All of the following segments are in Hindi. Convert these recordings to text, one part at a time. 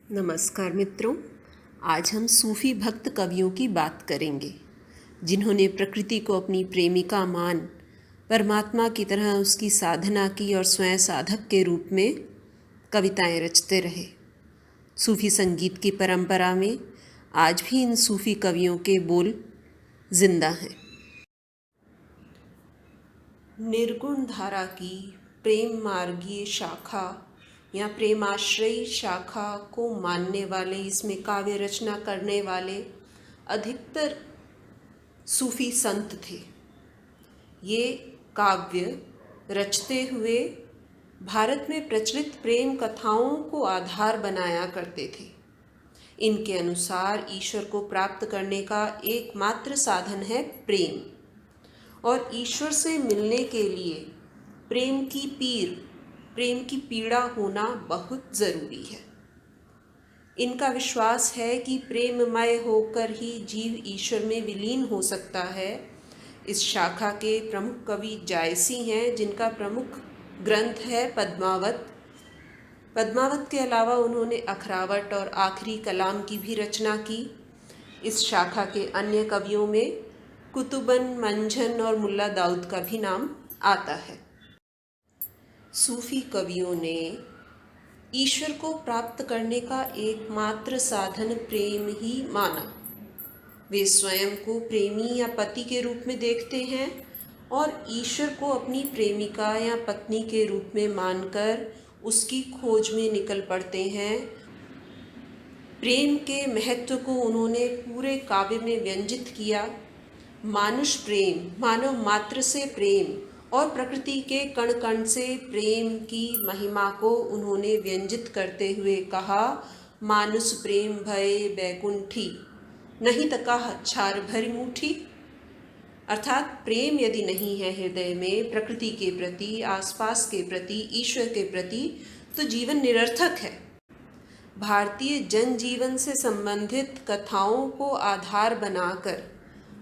नमस्कार मित्रों, आज हम सूफी भक्त कवियों की बात करेंगे जिन्होंने प्रकृति को अपनी प्रेमिका मान परमात्मा की तरह उसकी साधना की और स्वयं साधक के रूप में कविताएं रचते रहे। सूफी संगीत की परंपरा में आज भी इन सूफी कवियों के बोल जिंदा हैं। निर्गुण धारा की प्रेम मार्गीय शाखा या प्रेमाश्रयी शाखा को मानने वाले, इसमें काव्य रचना करने वाले अधिकतर सूफी संत थे। ये काव्य रचते हुए भारत में प्रचलित प्रेम कथाओं को आधार बनाया करते थे। इनके अनुसार ईश्वर को प्राप्त करने का एकमात्र साधन है प्रेम, और ईश्वर से मिलने के लिए प्रेम की पीड़ा होना बहुत ज़रूरी है। इनका विश्वास है कि प्रेममय होकर ही जीव ईश्वर में विलीन हो सकता है। इस शाखा के प्रमुख कवि जायसी हैं, जिनका प्रमुख ग्रंथ है पद्मावत। पद्मावत के अलावा उन्होंने अखरावट और आखिरी कलाम की भी रचना की। इस शाखा के अन्य कवियों में कुतुबन, मंझन और मुल्ला दाऊद का भी नाम आता है। सूफी कवियों ने ईश्वर को प्राप्त करने का एकमात्र साधन प्रेम ही माना। वे स्वयं को प्रेमी या पति के रूप में देखते हैं और ईश्वर को अपनी प्रेमिका या पत्नी के रूप में मानकर उसकी खोज में निकल पड़ते हैं। प्रेम के महत्व को उन्होंने पूरे काव्य में व्यंजित किया। मानुष प्रेम, मानव मात्र से प्रेम और प्रकृति के कण कण से प्रेम की महिमा को उन्होंने व्यंजित करते हुए कहा, मानुष प्रेम भय बैकुंठी, नहीं तका छार भरी मुठी। अर्थात प्रेम यदि नहीं है हृदय में प्रकृति के प्रति, आसपास के प्रति, ईश्वर के प्रति, तो जीवन निरर्थक है। भारतीय जनजीवन से संबंधित कथाओं को आधार बनाकर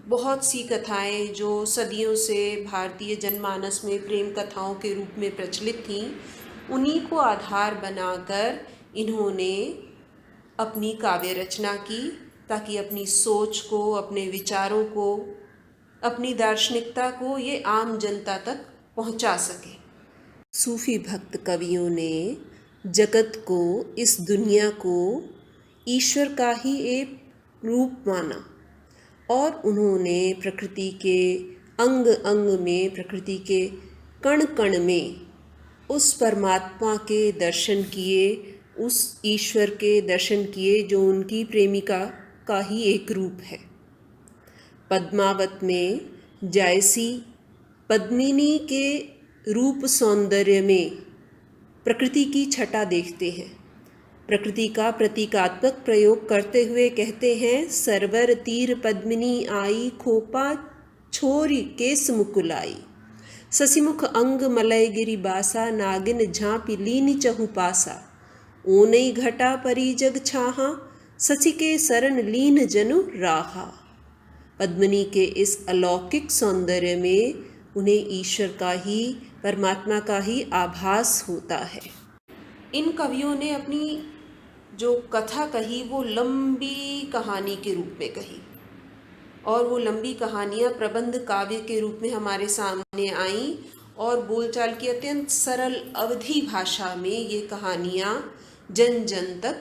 बहुत सी कथाएं जो सदियों से भारतीय जनमानस में प्रेम कथाओं के रूप में प्रचलित थीं, उन्हीं को आधार बनाकर इन्होंने अपनी काव्य रचना की, ताकि अपनी सोच को, अपने विचारों को, अपनी दार्शनिकता को ये आम जनता तक पहुंचा सके। सूफी भक्त कवियों ने जगत को, इस दुनिया को ईश्वर का ही एक रूप माना और उन्होंने प्रकृति के अंग अंग में, प्रकृति के कण कण में उस परमात्मा के दर्शन किए, उस ईश्वर के दर्शन किए जो उनकी प्रेमिका का ही एक रूप है। पद्मावत में जायसी पद्मिनी के रूप सौंदर्य में प्रकृति की छटा देखते हैं। प्रकृति का प्रतीकात्मक प्रयोग करते हुए कहते हैं, सरवर तीर पद्मिनी आई, खोपा छोरी केस मुकुलाई, ससिमुख अंग मलय गिरी बासा, नागिन झांपी लीन चहु पासा, ओनई घटा परी जग छाहा, सचि के शरण लीन जनु राहा। पद्मिनी के इस अलौकिक सौंदर्य में उन्हें ईश्वर का ही, परमात्मा का ही आभास होता है। इन कवियों ने अपनी जो कथा कही वो लंबी कहानी के रूप में कही, और वो लंबी कहानियाँ प्रबंध काव्य के रूप में हमारे सामने आईं और बोलचाल की अत्यंत सरल अवधी भाषा में ये कहानियाँ जन जन तक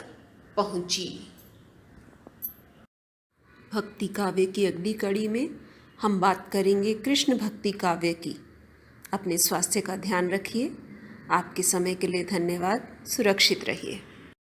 पहुँची। भक्ति काव्य की अगली कड़ी में हम बात करेंगे कृष्ण भक्ति काव्य की। अपने स्वास्थ्य का ध्यान रखिए। आपके समय के लिए धन्यवाद। सुरक्षित रहिए।